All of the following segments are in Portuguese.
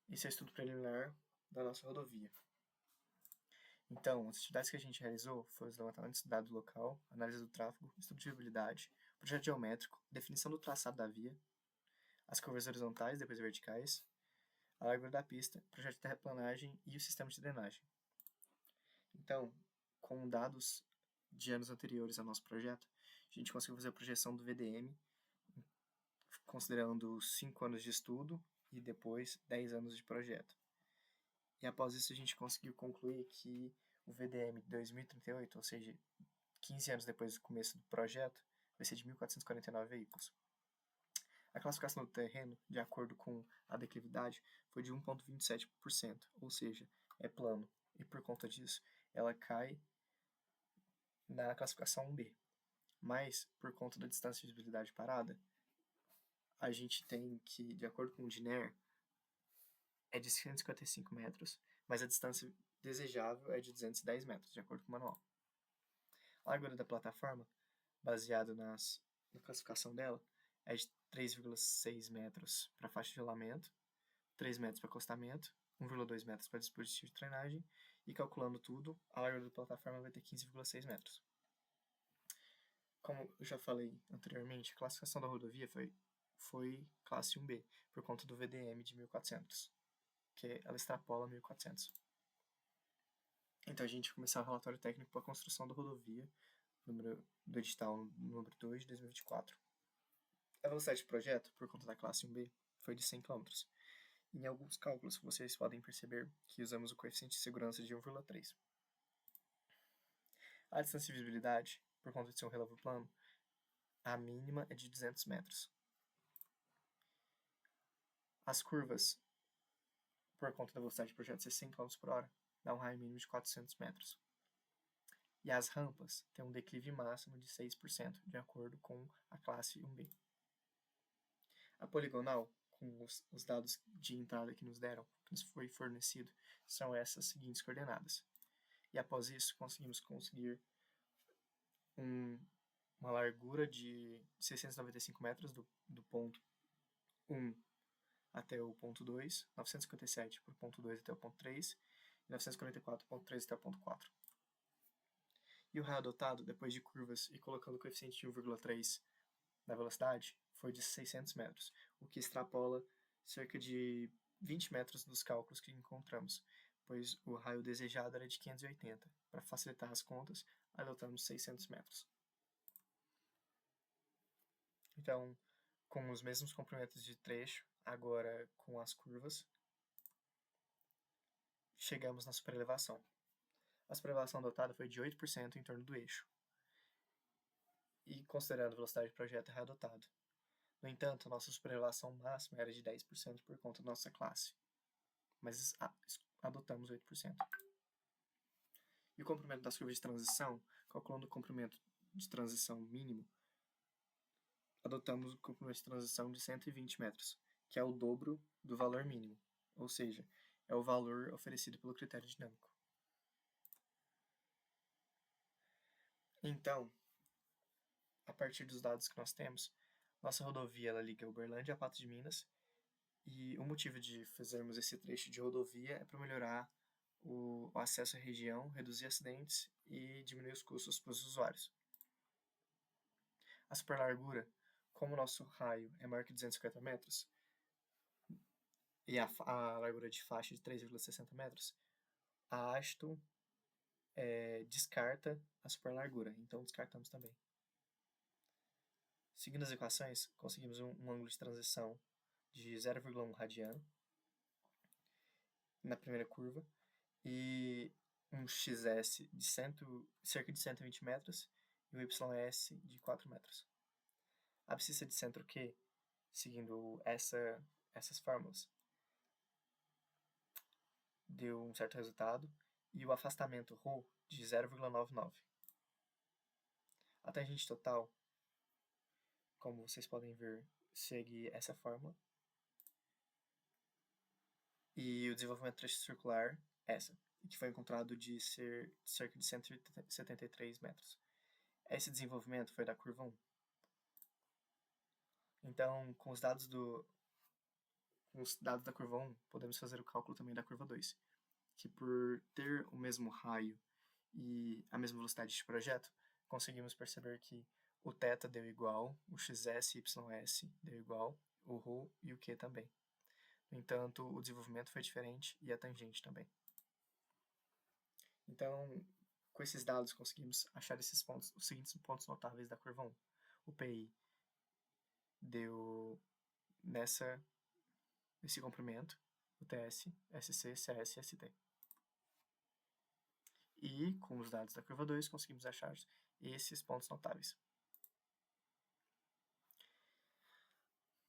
Esse é o estudo preliminar da nossa rodovia. Então, as atividades que a gente realizou foram os levantamentos de dado local, análise do tráfego, estudo de viabilidade, projeto geométrico, definição do traçado da via, as curvas horizontais, depois verticais, a largura da pista, projeto de terraplanagem e o sistema de drenagem. Então, com dados de anos anteriores ao nosso projeto, a gente conseguiu fazer a projeção do VDM, considerando 5 anos de estudo e depois 10 anos de projeto. E após isso a gente conseguiu concluir que o VDM de 2038, ou seja, 15 anos depois do começo do projeto, vai ser de 1.449 veículos. A classificação do terreno, de acordo com a declividade, foi de 1,27%, ou seja, é plano, e por conta disso ela cai na classificação 1B. Mas, por conta da distância de visibilidade parada, a gente tem que, de acordo com o DINER, é de 155 metros, mas a distância desejável é de 210 metros, de acordo com o manual. A largura da plataforma, baseado na classificação dela, é de 3,6 metros para faixa de rolamento, 3 metros para acostamento, 1,2 metros para dispositivo de treinagem, e calculando tudo, a largura da plataforma vai ter 15,6 metros. Como eu já falei anteriormente, a classificação da rodovia foi classe 1B, por conta do VDM de 1400, que ela extrapola 1400. Então a gente começou o relatório técnico para a construção da rodovia, do edital número 2 de 2024. A velocidade do projeto, por conta da classe 1B, foi de 100 km. Em alguns cálculos, vocês podem perceber que usamos o coeficiente de segurança de 1,3. A distância de visibilidade, por conta de ser um relevo plano, a mínima é de 200 metros. As curvas, por conta da velocidade do projeto ser 100 km por hora, dá um raio mínimo de 400 metros. E as rampas têm um declive máximo de 6%, de acordo com a classe 1B. A poligonal, com os dados de entrada que nos deram, que nos foi fornecido, são essas seguintes coordenadas. E após isso, conseguimos conseguir uma largura de 695 metros do ponto 1 até o ponto 2, 957 para o ponto 2 até o ponto 3, e 944 ponto 3 até o ponto 4. E o raio adotado, depois de curvas e colocando o coeficiente de 1,3 da velocidade, foi de 600 metros, o que extrapola cerca de 20 metros dos cálculos que encontramos, pois o raio desejado era de 580. Para facilitar as contas, adotamos 600 metros. Então, com os mesmos comprimentos de trecho, agora com as curvas, chegamos na superelevação. A superelevação adotada foi de 8% em torno do eixo, e considerando a velocidade do projeto readotado. No entanto, a nossa superelevação máxima era de 10% por conta da nossa classe, mas adotamos 8%. E o comprimento das curvas de transição, calculando o comprimento de transição mínimo, adotamos o comprimento de transição de 120 metros, que é o dobro do valor mínimo, ou seja, é o valor oferecido pelo critério dinâmico. Então, a partir dos dados que nós temos, nossa rodovia ela liga Uberlândia a Patos de Minas, e o motivo de fazermos esse trecho de rodovia é para melhorar o acesso à região, reduzir acidentes e diminuir os custos para os usuários. A superlargura, como o nosso raio é maior que 250 metros, e a largura de faixa de 3,60 metros, a Ashton descarta a superlargura, então descartamos também. Seguindo as equações, conseguimos um ângulo de transição de 0,1 radiano na primeira curva e um XS de cerca de 120 metros e o YS de 4 metros. A abscissa de centro Q, seguindo essas fórmulas, deu um certo resultado, e o afastamento ρ de 0,99. A tangente total, como vocês podem ver, segue essa fórmula. E o desenvolvimento trecho circular, essa, que foi encontrado de ser cerca de 173 metros. Esse desenvolvimento foi da curva 1. Então, com os dados com os dados da curva 1, podemos fazer o cálculo também da curva 2, que por ter o mesmo raio e a mesma velocidade de projeto, conseguimos perceber que o θ deu igual, o xs e ys deu igual, o ρ e o q também. No entanto, o desenvolvimento foi diferente e a tangente também. Então, com esses dados, conseguimos achar esses pontos, os seguintes pontos notáveis da curva 1. O PI deu nesse comprimento, o TS, SC, CS e ST. E, com os dados da curva 2, conseguimos achar esses pontos notáveis.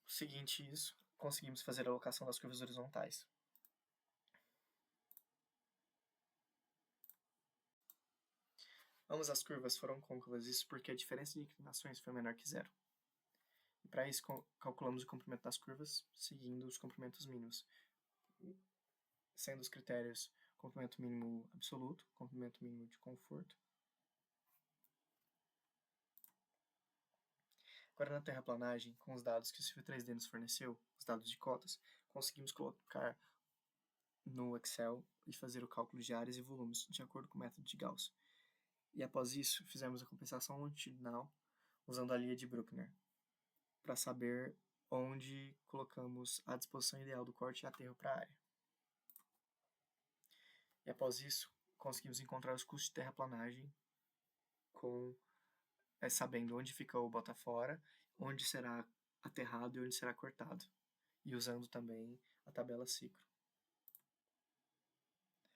Seguinte isso, conseguimos fazer a alocação das curvas horizontais. Ambas as curvas foram côncavas, isso porque a diferença de inclinações foi menor que zero. E para isso, calculamos o comprimento das curvas seguindo os comprimentos mínimos, sendo os critérios comprimento mínimo absoluto, comprimento mínimo de conforto. Agora, na terraplanagem, com os dados que o Civil 3D nos forneceu, os dados de cotas, conseguimos colocar no Excel e fazer o cálculo de áreas e volumes de acordo com o método de Gauss. E após isso, fizemos a compensação longitudinal usando a linha de Bruckner, para saber onde colocamos a disposição ideal do corte e aterro para a área. E após isso, conseguimos encontrar os custos de terraplanagem sabendo onde fica o bota fora, onde será aterrado e onde será cortado, e usando também a tabela ciclo.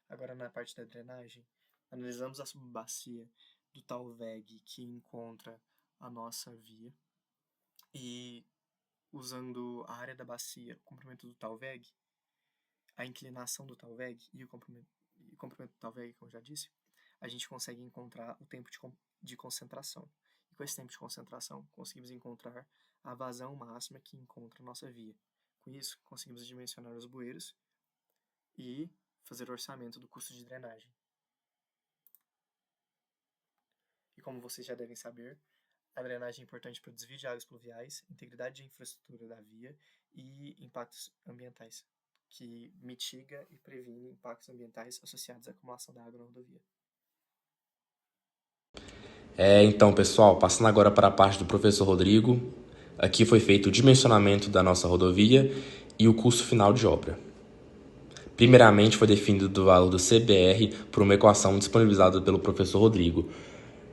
Agora, na parte da drenagem, analisamos a subbacia do Talweg que encontra a nossa via, e usando a área da bacia, o comprimento do Talweg, a inclinação do Talweg e o comprimento do Talweg, como eu já disse, a gente consegue encontrar o tempo de concentração. E com esse tempo de concentração, conseguimos encontrar a vazão máxima que encontra a nossa via. Com isso, conseguimos dimensionar os bueiros e fazer o orçamento do custo de drenagem. E como vocês já devem saber, a drenagem é importante para o desvio de águas pluviais, integridade de infraestrutura da via e impactos ambientais, que mitiga e previne impactos ambientais associados à acumulação da água na rodovia. Então, pessoal, passando agora para a parte do professor Rodrigo, aqui foi feito o dimensionamento da nossa rodovia e o custo final de obra. Primeiramente, foi definido o valor do CBR por uma equação disponibilizada pelo professor Rodrigo,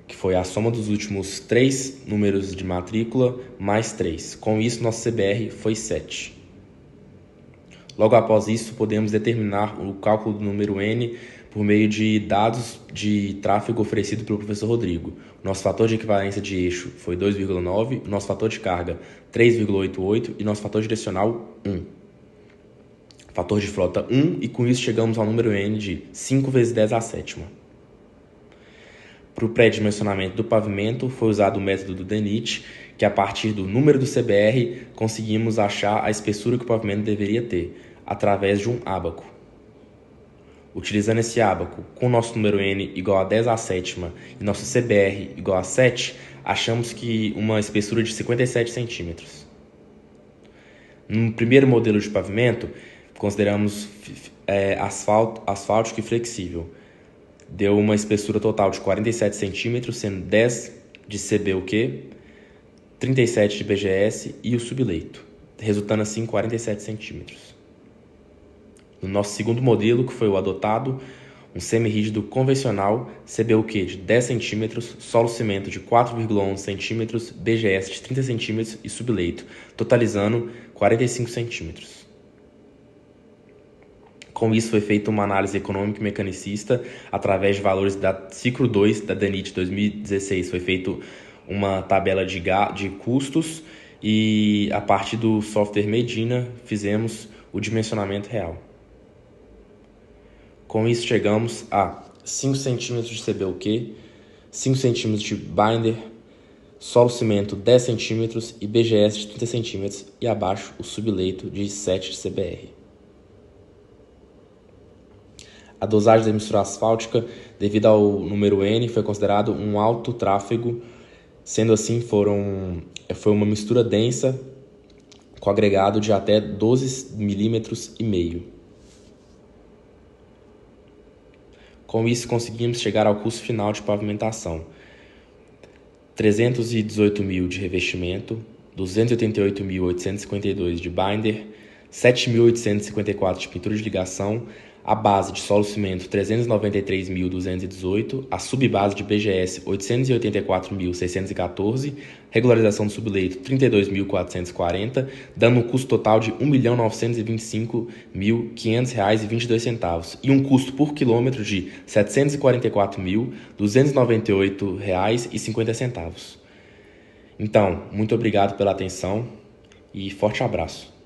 que foi a soma dos últimos 3 números de matrícula mais 3. Com isso, nosso CBR foi 7. Logo após isso, podemos determinar o cálculo do número N por meio de dados de tráfego oferecido pelo professor Rodrigo. O nosso fator de equivalência de eixo foi 2,9, o nosso fator de carga 3,88 e nosso fator direcional 1. Fator de frota 1, e com isso chegamos ao número N de 5 vezes 10 à sétima. Para o pré-dimensionamento do pavimento, foi usado o método do DENIT, que a partir do número do CBR conseguimos achar a espessura que o pavimento deveria ter, através de um ábaco. Utilizando esse ábaco, com o nosso número N igual a 10 à sétima e nosso CBR igual a 7, achamos que uma espessura de 57 centímetros. No primeiro modelo de pavimento, consideramos asfáltico e flexível. Deu uma espessura total de 47 centímetros, sendo 10 de CBUQ, 37 de BGS e o subleito, resultando assim em 47 centímetros. No nosso segundo modelo, que foi o adotado, um semi-rígido convencional, CBUQ de 10 cm, solo cimento de 4,11 cm, BGS de 30 cm e subleito, totalizando 45 cm. Com isso, foi feita uma análise econômica e mecanicista através de valores da ciclo 2 da DENIT 2016. Foi feita uma tabela de custos e, a partir do software Medina, fizemos o dimensionamento real. Com isso, chegamos a 5 cm de CBUQ, 5 cm de binder, solo cimento 10 cm e BGS de 30 cm e abaixo o subleito de 7 de CBR. A dosagem da mistura asfáltica, devido ao número N, foi considerado um alto tráfego, sendo assim foi uma mistura densa com agregado de até 12,5 milímetros. Com isso, conseguimos chegar ao custo final de pavimentação: 318 mil de revestimento, 288.852 de binder, 7.854 de pintura de ligação, a base de solo-cimento 393.218, a subbase de BGS 884.614, regularização do subleito 32.440, dando um custo total de R$ 1.925.500,22 e um custo por quilômetro de R$ 744.298,50. Então, muito obrigado pela atenção e forte abraço.